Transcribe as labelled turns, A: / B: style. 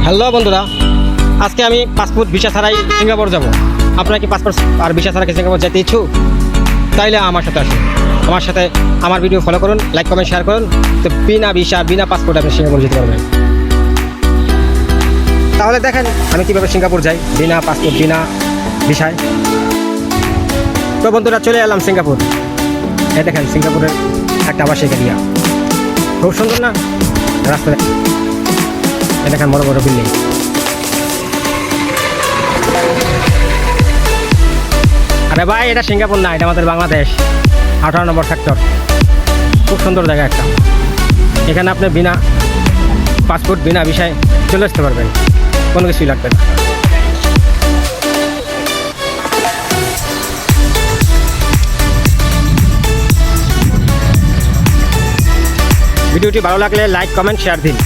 A: Hello বন্ধুরা, আজকে আমি পাসপোর্ট ভিসা ছাড়াই সিঙ্গাপুর যাব। আপনারা কি পাসপোর্ট আর ভিসা ছাড়া কি সিঙ্গাপুর যেতে ইচ্ছুক? তাইলে আমার সাথে আসুন, আমার সাথে আমার ভিডিও ফলো করুন, লাইক কমেন্ট শেয়ার করুন। তো বিনা ভিসা বিনা পাসপোর্ট আপনি সিঙ্গাপুর যেতে পারবেন। তাহলে দেখেন আমি কীভাবে সিঙ্গাপুর যাই বিনা পাসপোর্ট বিনা ভিসায়। তো বন্ধুরা, চলে এলাম সিঙ্গাপুর। এই দেখেন সিঙ্গাপুরের একটা আবাসিক এরিয়া, খুব সুন্দর না রাস্তা। দেখেন বড় বড় বিল্ডিং। আরে ভাই, এটা সিঙ্গাপুর না, এটা আমাদের বাংলাদেশ 18 নম্বর সেক্টর। খুব সুন্দর জায়গা একটা। এখানে আপনি বিনা পাসপোর্ট বিনা ভিসায় চলে আসতে পারবেন, কোনো কিছুই লাগবে না। ভিডিওটি ভালো লাগলে লাইক কমেন্ট শেয়ার দিন।